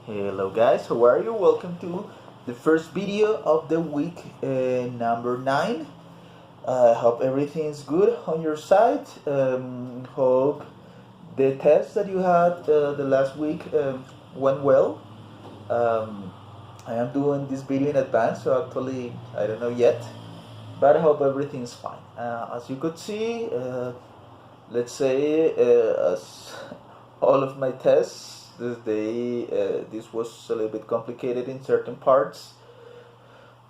Hello guys, how are you? Welcome to the first video of the week number 9. I hope everything's good on your side. Hope the test that you had the last week went well. I am doing this video in advance, so actually I don't know yet, but I hope everything's fine. As you could see, let's say as all of my tests this day, this was a little bit complicated in certain parts,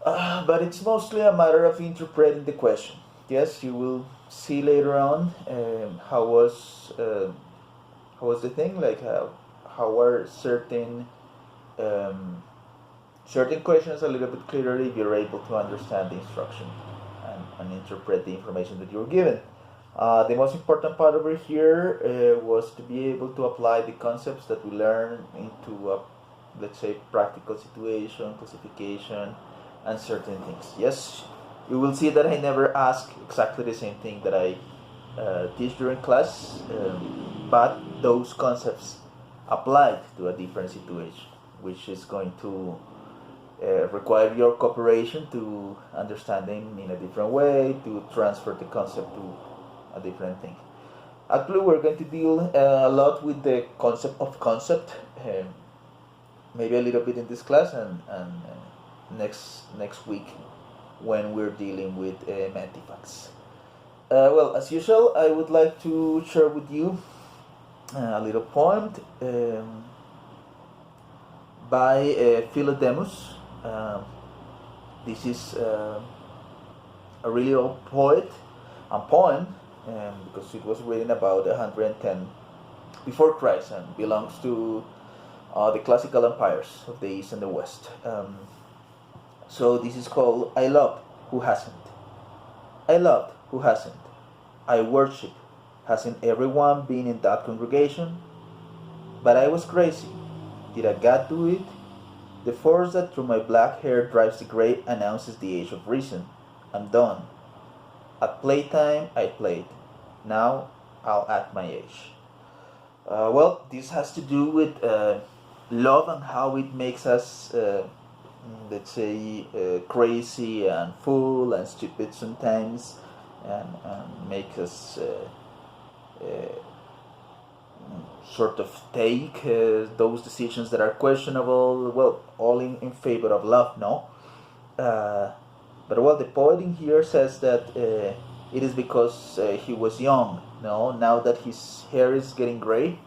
but it's mostly a matter of interpreting the question. Yes, you will see later on how was the thing, like how are certain questions a little bit clearer if you're able to understand the instruction and interpret the information that you're given. The most important part over here was to be able to apply the concepts that we learn into a, let's say, practical situation, classification, and certain things. Yes, you will see that I never ask exactly the same thing that I teach during class, but those concepts applied to a different situation, which is going to require your cooperation to understand them in a different way, to transfer the concept to a different thing. Actually, we're going to deal a lot with the concept of concept, maybe a little bit in this class and next week when we're dealing with Mantifacts. Well, as usual, I would like to share with you a little poem by Philodemus. This is a really old poem, because it was written about 110 before Christ and belongs to the classical empires of the East and the West. So this is called I Loved Who Hasn't. I loved who hasn't. I worship. Hasn't everyone been in that congregation? But I was crazy. Did a God do it? The force that through my black hair drives the gray announces the age of reason. I'm done. At playtime, I played. Now, I'll add my age. Well, this has to do with love and how it makes us, let's say, crazy and fool and stupid sometimes, and makes us sort of take those decisions that are questionable, well, all in favor of love, no? But well, the poet in here says that it is because he was young. No, now that his hair is getting gray,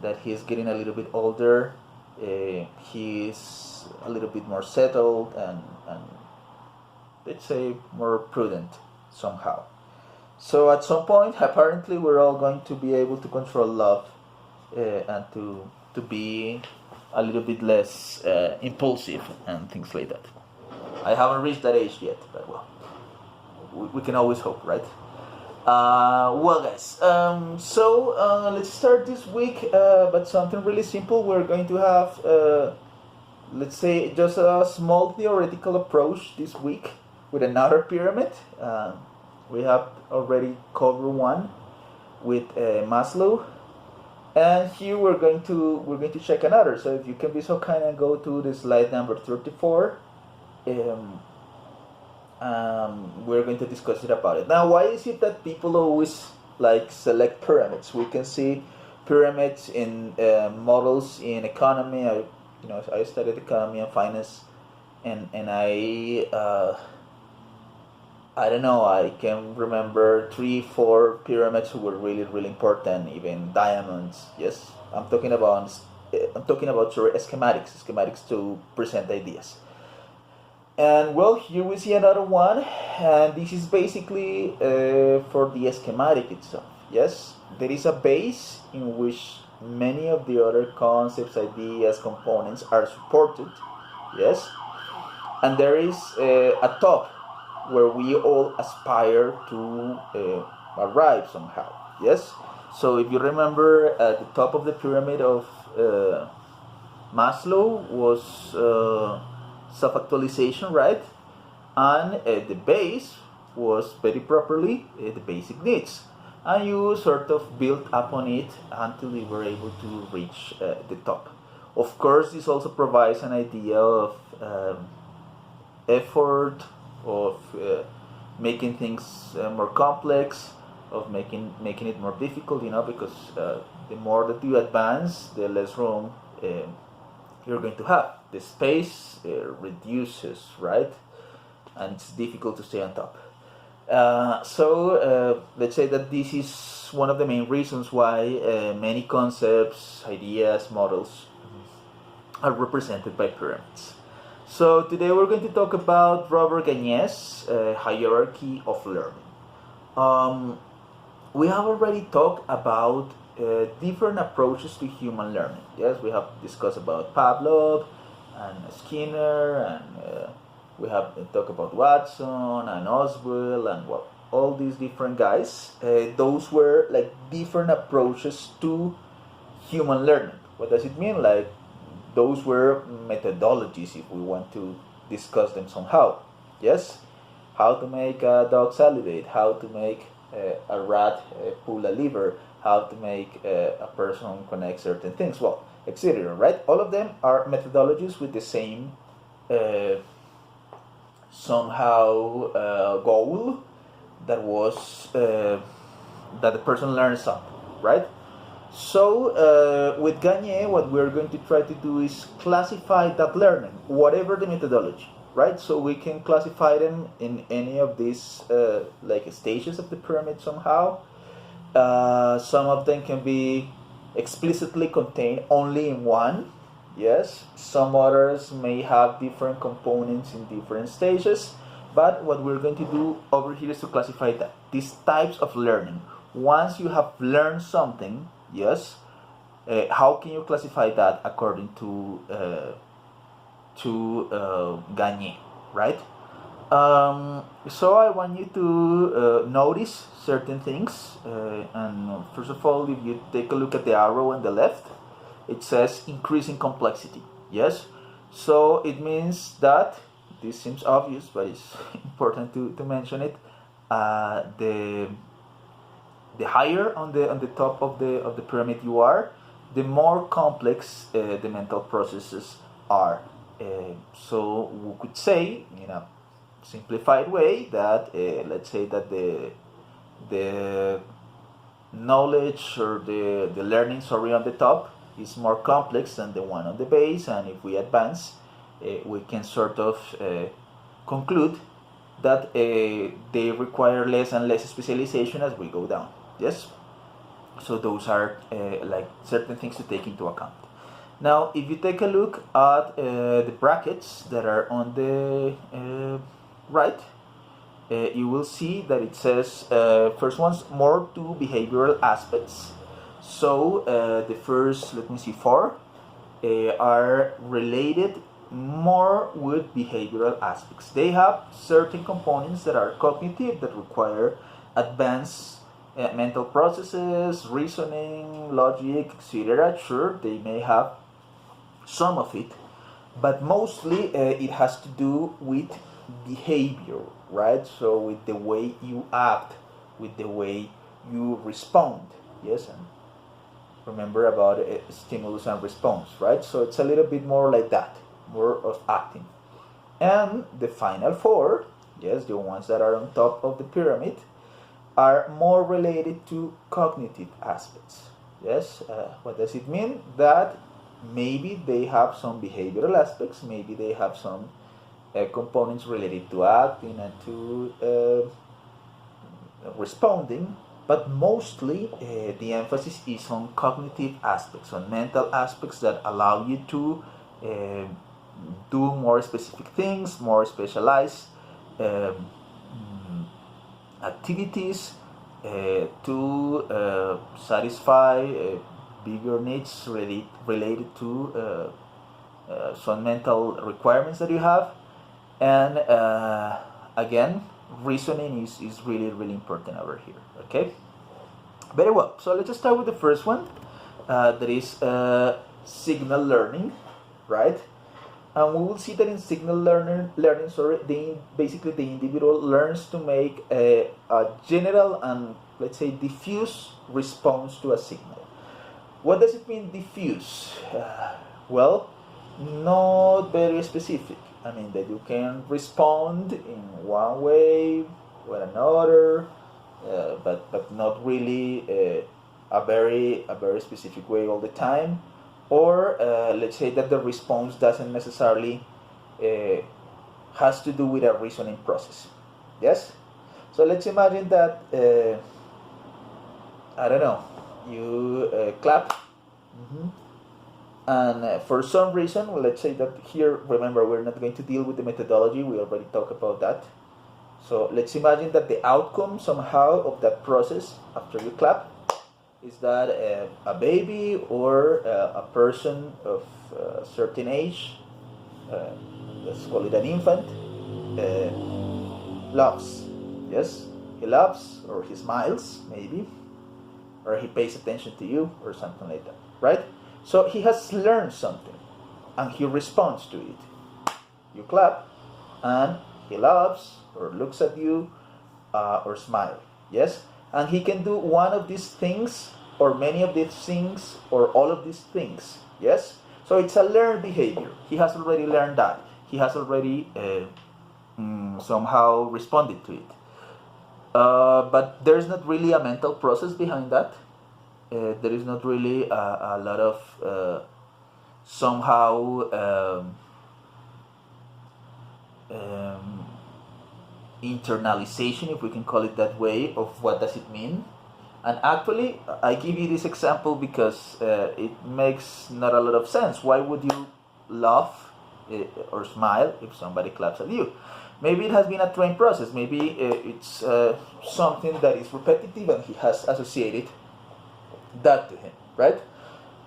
that he is getting a little bit older, he is a little bit more settled and let's say more prudent somehow. So at some point, apparently, we're all going to be able to control love and to be a little bit less impulsive and things like that. I haven't reached that age yet, but well, we can always hope, right? Well, guys, so let's start this week, but something really simple. We're going to have, let's say, just a small theoretical approach this week with another pyramid. We have already covered one with Maslow, and here we're going to check another. So if you can be so kind and go to the slide number 34. We're going to discuss it about it. Now, why is it that people always like select pyramids? We can see pyramids in models in economy. I studied economy and finance, and I don't know, I can remember 3-4 pyramids who were really, really important, even diamonds. Yes, I'm talking about schematics to present ideas. And well, here we see another one, and this is basically for the schematic itself. Yes, there is a base in which many of the other concepts, ideas, components are supported. Yes, and there is a top where we all aspire to arrive somehow. Yes, so if you remember, at the top of the pyramid of Maslow was self-actualization, right? And the base was very properly the basic needs, and you sort of built upon it until you were able to reach the top. Of course, this also provides an idea of effort, of making things more complex, of making it more difficult, because the more that you advance, the less room you're going to have. The space reduces, right? And it's difficult to stay on top. So let's say that this is one of the main reasons why many concepts, ideas, models are represented by pyramids. So today we're going to talk about Robert Gagné's hierarchy of learning. We have already talked about different approaches to human learning. Yes, we have discussed about Pavlov and Skinner, and we have talked about Watson and Oswald and all these different guys. Those were like different approaches to human learning. What does it mean? Like, those were methodologies, if we want to discuss them somehow. Yes, how to make a dog salivate, how to make a rat pull a lever, how to make a person connect certain things, well, etc. Right? All of them are methodologies with the same somehow goal, that was that the person learns something, right? So with Gagné, what we're going to try to do is classify that learning, whatever the methodology, right? So we can classify them in any of these like stages of the pyramid somehow. Some of them can be explicitly contained only in one. Yes, some others may have different components in different stages, but what we're going to do over here is to classify that these types of learning. Once you have learned something, yes, how can you classify that according to Gagné, right? So I want you to notice certain things, and first of all, if you take a look at the arrow on the left, it says increasing complexity. Yes, so it means that, this seems obvious, but it's important to mention it. The higher on the top of the pyramid you are, the more complex the mental processes are. So we could say, in a simplified way, that let's say that the knowledge or the learning, on the top is more complex than the one on the base, and if we advance, we can sort of conclude that they require less and less specialization as we go down. Yes, so those are like certain things to take into account. Now, if you take a look at the brackets that are on the right, you will see that it says first one's more to behavioral aspects. So the first, let me see, 4 are related more with behavioral aspects. They have certain components that are cognitive, that require advanced mental processes, reasoning, logic, etc. Sure, they may have some of it, but mostly it has to do with behavior, right? So with the way you act, with the way you respond. Yes, and remember about stimulus and response, right? So it's a little bit more like that, more of acting. And the final 4, yes, the ones that are on top of the pyramid, are more related to cognitive aspects. Yes, what does it mean? That maybe they have some behavioral aspects, maybe they have some components related to acting and to responding, but mostly the emphasis is on cognitive aspects, on mental aspects that allow you to do more specific things, more specialized activities to satisfy bigger needs related to some mental requirements that you have. And again, reasoning is really, really important over here. Okay, very well. So let's start with the first one, that is signal learning, right? And we will see that in signal learning, basically the individual learns to make a general and, let's say, diffuse response to a signal. What does it mean, diffuse? Well, not very specific. I mean that you can respond in one way or another, but not really a very specific way all the time. Or let's say that the response doesn't necessarily has to do with a reasoning process. Yes. So let's imagine that I don't know, you clap. Mm-hmm. And for some reason, well, let's say that here, remember, we're not going to deal with the methodology, we already talked about that. So let's imagine that the outcome somehow of that process after you clap is that a baby or a person of a certain age, let's call it an infant, loves. Yes? He loves, or he smiles, maybe, or he pays attention to you, or something like that, right? So he has learned something, and he responds to it. You clap, and he laughs, or looks at you, or smile. Yes? And he can do one of these things, or many of these things, or all of these things. Yes? So it's a learned behavior. He has already learned that. He has already somehow responded to it. But there's not really a mental process behind that. There is not really a lot of somehow internalization, if we can call it that way, of what does it mean. And actually, I give you this example because it makes not a lot of sense. Why would you laugh or smile if somebody claps at you? Maybe it has been a trained process. Maybe it's something that is repetitive and he has associated that to him, right?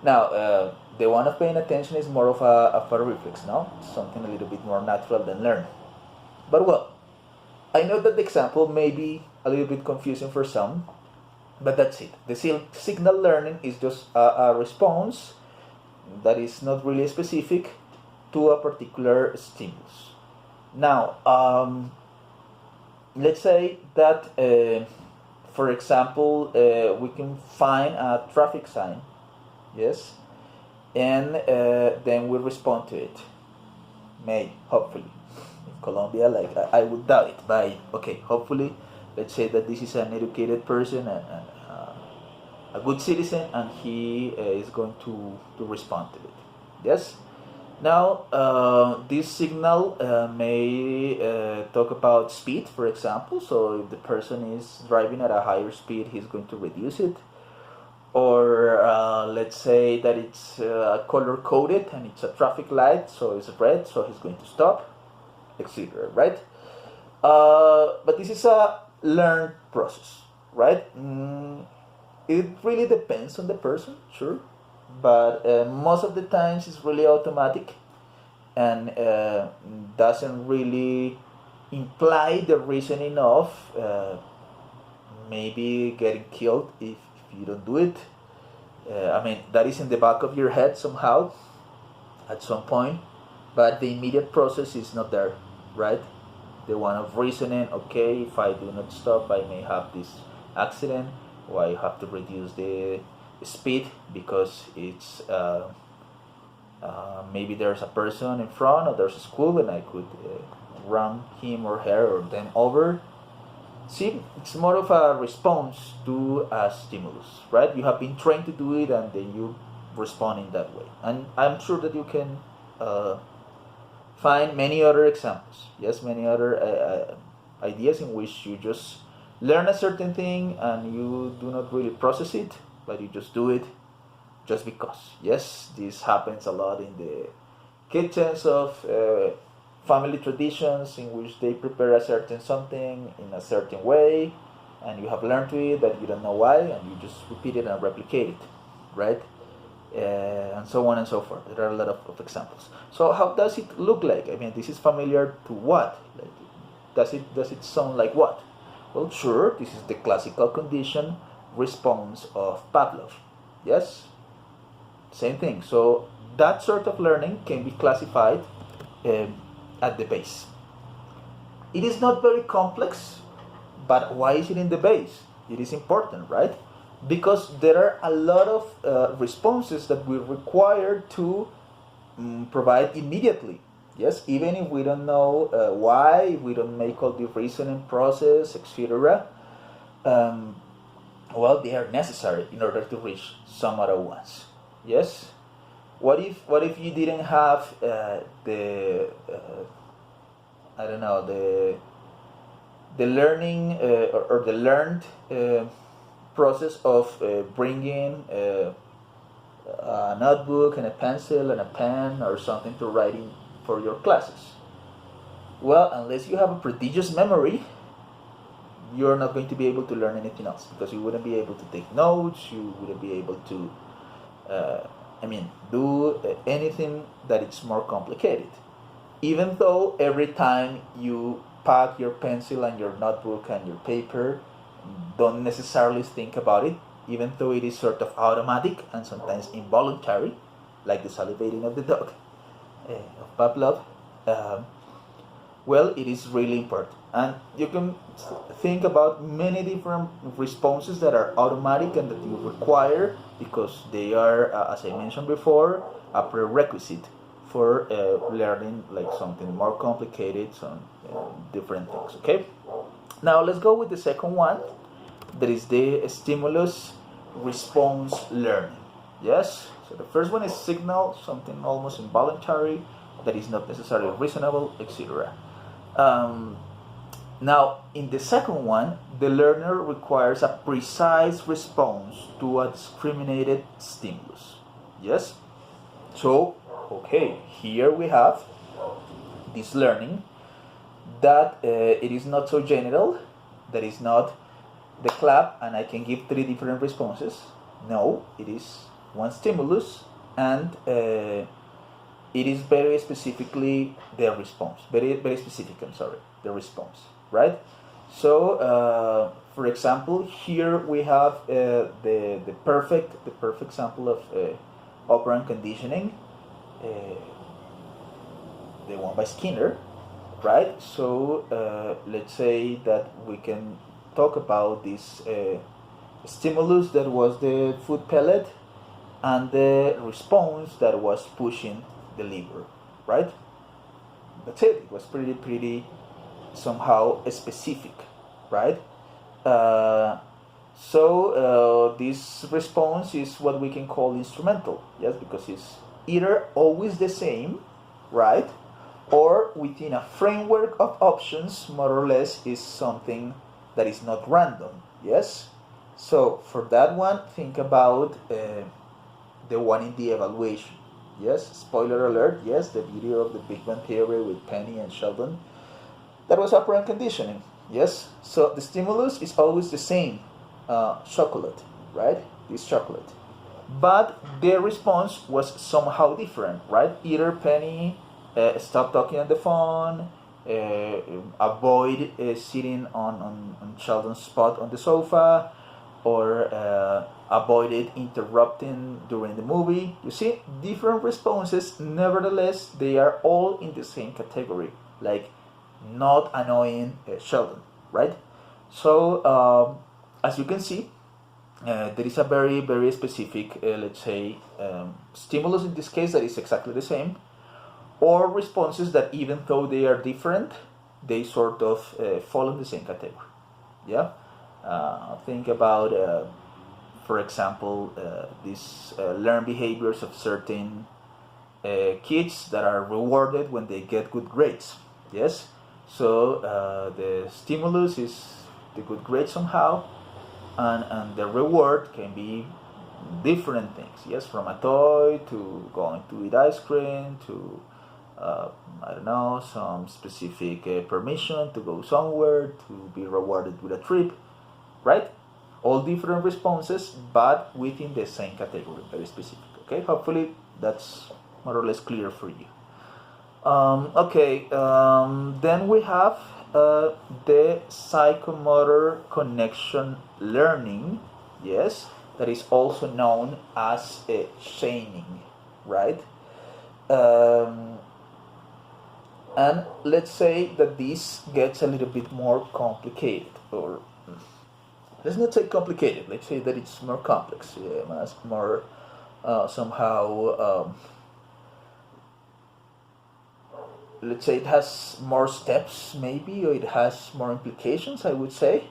Now, the one of paying attention is more of a reflex, no? Something a little bit more natural than learn. But well, I know that the example may be a little bit confusing for some, but that's it. The signal learning is just a response that is not really specific to a particular stimulus. Now, let's say that for example, we can find a traffic sign, yes, and then we respond to it. May, hopefully. In Colombia, like I would doubt it, but okay, hopefully, let's say that this is an educated person and a good citizen, and he is going to respond to it. Yes. Now, this signal may talk about speed, for example. So if the person is driving at a higher speed, he's going to reduce it. Or let's say that it's color-coded and it's a traffic light, so it's red, so he's going to stop, etc. Right? But this is a learned process, right? It really depends on the person, sure. But most of the times it's really automatic and doesn't really imply the reasoning of maybe getting killed if you don't do it. I mean, that is in the back of your head somehow at some point, but the immediate process is not there, right? The one of reasoning, okay, if I do not stop, I may have this accident, or I have to reduce the speed because it's maybe there's a person in front or there's a school and I could run him or her or them over. See, it's more of a response to a stimulus, right? You have been trained to do it and then you respond in that way. And I'm sure that you can find many other examples, yes, many other ideas in which you just learn a certain thing and you do not really process it, but you just do it just because. Yes, this happens a lot in the kitchens of family traditions in which they prepare a certain something in a certain way and you have learned to it but you don't know why and you just repeat it and replicate it, right? And so on and so forth. There are a lot of examples. So how does it look like? I mean, this is familiar to what? Does it sound like what? Well, sure, this is the classical condition response of Pavlov. Yes? Same thing. So that sort of learning can be classified at the base. It is not very complex, but why is it in the base? It is important, right? Because there are a lot of responses that we require to provide immediately. Yes, even if we don't know why, we don't make all the reasoning process, etc. Um, well, they are necessary in order to reach some other ones. Yes. What if you didn't have the I don't know, the learning or the learned process of bringing a notebook and a pencil and a pen or something to write in for your classes? Well, unless you have a prodigious memory, you're not going to be able to learn anything else, because you wouldn't be able to take notes, you wouldn't be able to do anything that is more complicated. Even though every time you pack your pencil and your notebook and your paper, don't necessarily think about it, even though it is sort of automatic and sometimes involuntary, like the salivating of the dog of Pavlov. Well, it is really important. And you can think about many different responses that are automatic and that you require, because they are, as I mentioned before, a prerequisite for learning like something more complicated, some different things. Okay. Now let's go with the second one. That is the stimulus response learning. Yes. So the first one is signal, something almost involuntary that is not necessarily reasonable, etc. Now, in the second one, the learner requires a precise response to a discriminated stimulus. Yes? So, okay, here we have this learning that it is not so general, that is not the clap and I can give 3 different responses. No, it is one stimulus and it is very specifically the response. Very specific, the response. Right? So, for example, here we have the perfect example of operant conditioning, the one by Skinner, right? So let's say that we can talk about this stimulus that was the food pellet and the response that was pushing the lever, right? That's it. It was pretty somehow specific, right? So this response is what we can call instrumental, yes, because it's either always the same, right, or within a framework of options, more or less, is something that is not random, yes. So for that one, think about the one in the evaluation, yes. Spoiler alert, yes, the video of the Big Bang Theory with Penny and Sheldon. That was operant conditioning, yes? So the stimulus is always the same, chocolate, right? This chocolate. But the response was somehow different, right? Either Penny stop talking on the phone, avoid sitting on Sheldon's spot on the sofa, or avoided interrupting during the movie. You see, different responses, nevertheless, they are all in the same category, like not annoying Sheldon, right? So as you can see, there is a very specific, let's say, stimulus in this case that is exactly the same, or responses that even though they are different, they sort of fall in the same category. Yeah. Think about, for example, these learned behaviors of certain kids that are rewarded when they get good grades. Yes. So the stimulus is the good grade somehow, and the reward can be different things. Yes, from a toy to going to eat ice cream to I don't know, some specific permission to go somewhere, to be rewarded with a trip, right? All different responses, but within the same category, very specific. Okay, hopefully that's more or less clear for you. Then we have the psychomotor connection learning, yes, that is also known as chaining, right? And let's say that this gets a little bit more complicated, or let's not say complicated, let's say that it's more complex, more somehow let's say it has more steps, maybe, or it has more implications, I would say.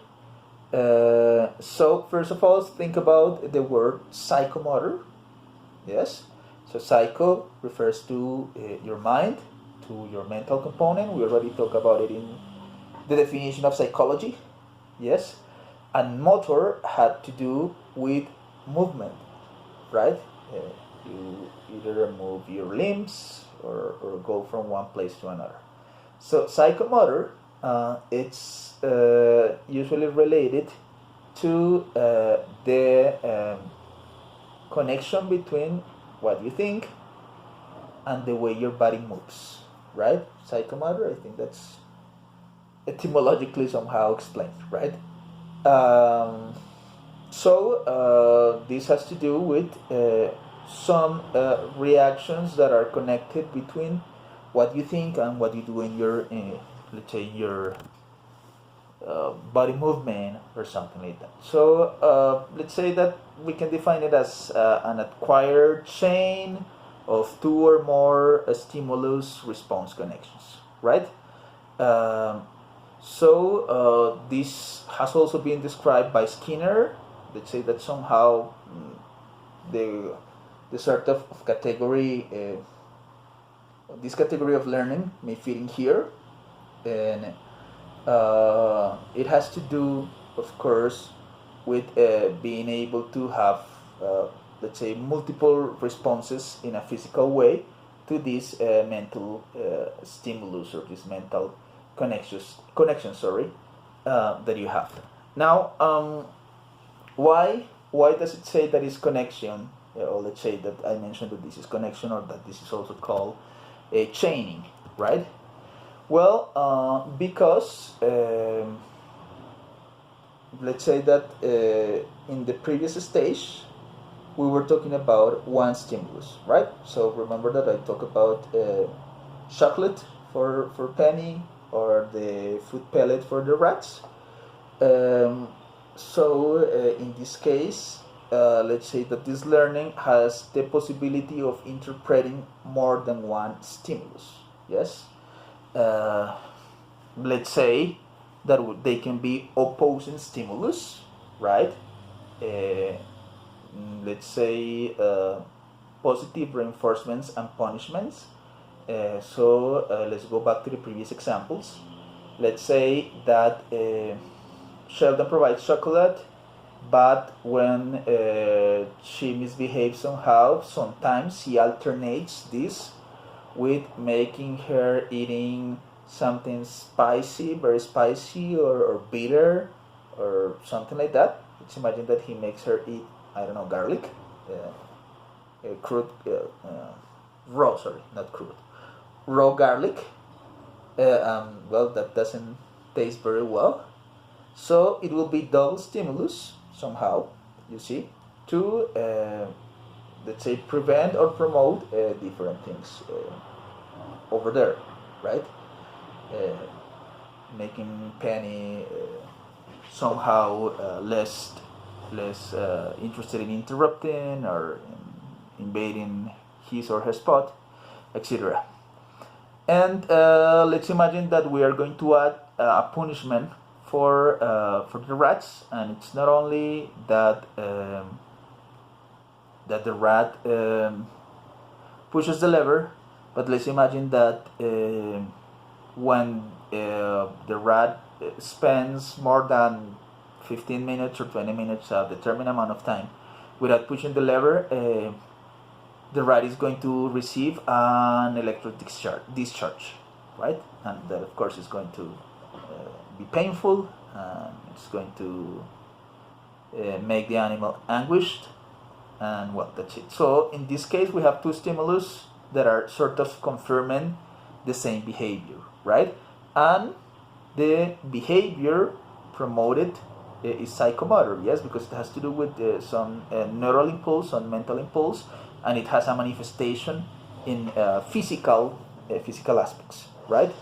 So first of all, think about the word psychomotor. Yes, so psycho refers to your mind, to your mental component. We already talked about it in the definition of psychology. Yes, and motor had to do with movement, right? You either move your limbs or go from one place to another. So psychomotor, it's usually related to the connection between what you think and the way your body moves, right? Psychomotor, I think that's etymologically somehow explained, right? So this has to do with some reactions that are connected between what you think and what you do in your, let's say, your body movement or something like that. So let's say that we can define it as an acquired chain of two or more stimulus response connections, right? So this has also been described by Skinner. Let's say that somehow the sort of category, this category of learning may fit in here, and it has to do, of course, with being able to have, let's say, multiple responses in a physical way to this mental stimulus or this mental connection, that you have. Now, why does it say that it's connection? Or let's say that I mentioned that this is connection, or that this is also called chaining, right? Well, because let's say that in the previous stage we were talking about one stimulus, right? So remember that I talked about chocolate for Penny, or the food pellet for the rats. So in this case, let's say that this learning has the possibility of interpreting more than one stimulus. Yes. Let's say that they can be opposing stimulus, right? Let's say positive reinforcements and punishments. So let's go back to the previous examples. Let's say that Sheldon provides chocolate, but when she misbehaves somehow, sometimes he alternates this with making her eating something spicy, very spicy, or bitter, or something like that. Let's imagine that he makes her eat, I don't know, garlic, crude, raw, sorry, not crude, raw garlic. Well, that doesn't taste very well. So it will be double stimulus somehow, you see, to, let's say, prevent or promote different things over there, right? Making Penny somehow less interested in interrupting or in invading his or her spot, etc. And let's imagine that we are going to add a punishment for the rats, and it's not only that that the rat pushes the lever, but let's imagine that when the rat spends more than 15 minutes or 20 minutes, a determined amount of time, without pushing the lever, the rat is going to receive an electric discharge, right? And that, of course, is going to be painful, and it's going to make the animal anguished, and well, that's it. So in this case, we have two stimulus that are sort of confirming the same behavior, right? And the behavior promoted is psychomotor, yes, because it has to do with some neural impulse, some mental impulse, and it has a manifestation in physical aspects, right?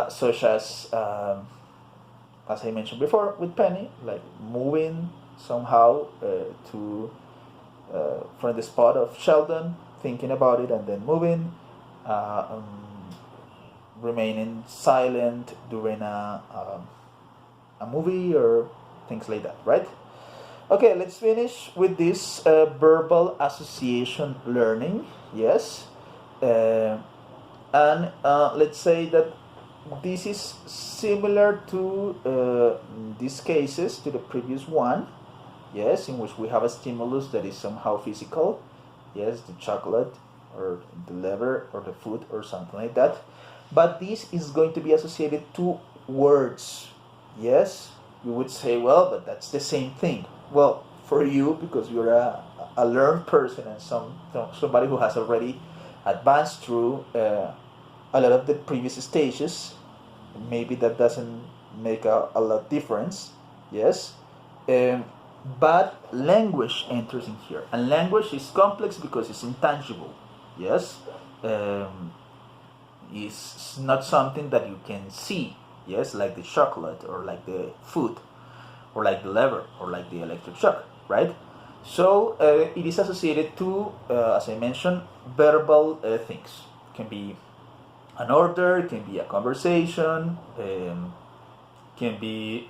Such as I mentioned before with Penny, like moving somehow to from the spot of Sheldon, thinking about it and then moving. remaining silent during a movie or things like that, right? Okay, let's finish with this verbal association learning. Yes, and let's say that this is similar to these cases, to the previous one. Yes, in which we have a stimulus that is somehow physical. Yes, the chocolate or the lever or the food or something like that. But this is going to be associated to words. Yes, you would say, well, but that's the same thing. Well, for you, because you're a learned person and somebody who has already advanced through a lot of the previous stages, maybe that doesn't make a lot difference. Yes, but language enters in here, and language is complex because it's intangible. Yes, it's not something that you can see. Yes, like the chocolate or like the food or like the lever or like the electric shock, right? So it is associated to, as I mentioned, verbal things. It can be an order, it can be a conversation, can be,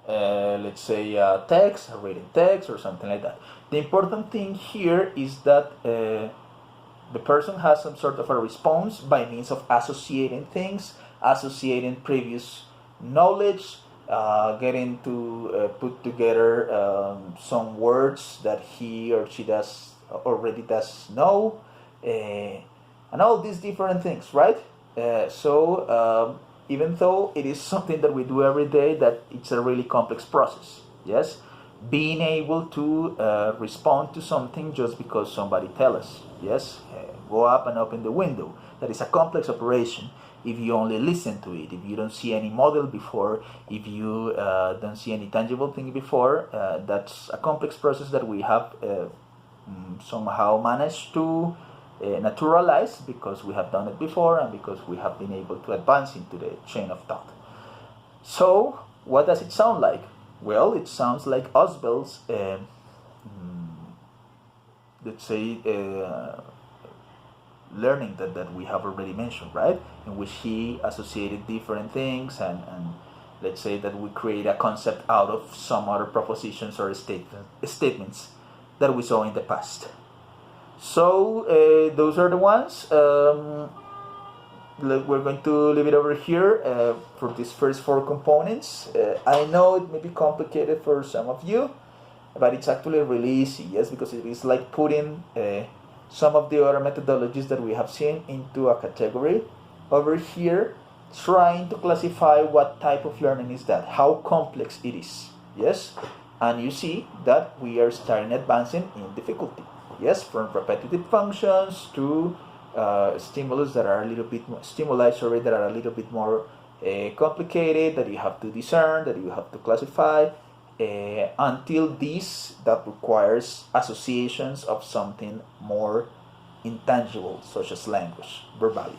let's say, a text, a written text, or something like that. The important thing here is that the person has some sort of a response by means of associating things, associating previous knowledge, getting to put together some words that he or she already does know, and all these different things, right? So even though it is something that we do every day, that it's a really complex process. Yes, being able to respond to something just because somebody tells us. Yes, go up and open the window. That is a complex operation. If you only listen to it, if you don't see any model before, if you don't see any tangible thing before, that's a complex process that we have somehow managed to naturalize because we have done it before and because we have been able to advance into the chain of thought. So, what does it sound like? Well, it sounds like Oswald's, let's say, learning that we have already mentioned, right? In which he associated different things and let's say that we create a concept out of some other propositions or statements that we saw in the past. So those are the ones. We're going to leave it over here for these first 4 components. I know it may be complicated for some of you, but it's actually really easy, yes, because it is like putting some of the other methodologies that we have seen into a category over here, trying to classify what type of learning is that, how complex it is, yes, and you see that we are starting advancing in difficulty, yes, from repetitive functions to stimuli that are a little bit more complicated, that you have to discern, that you have to classify, until this that requires associations of something more intangible, such as language, verbality.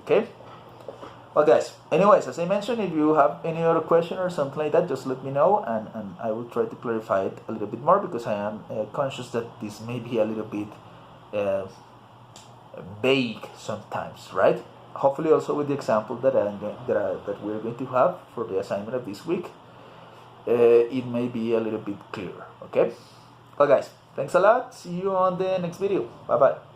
Okay? Well, guys, anyways, as I mentioned, if you have any other question or something like that, just let me know, and I will try to clarify it a little bit more, because I am conscious that this may be a little bit vague sometimes, right? Hopefully also with the example that we're going to have for the assignment of this week, it may be a little bit clearer. Okay? Well, guys, thanks a lot. See you on the next video. Bye bye.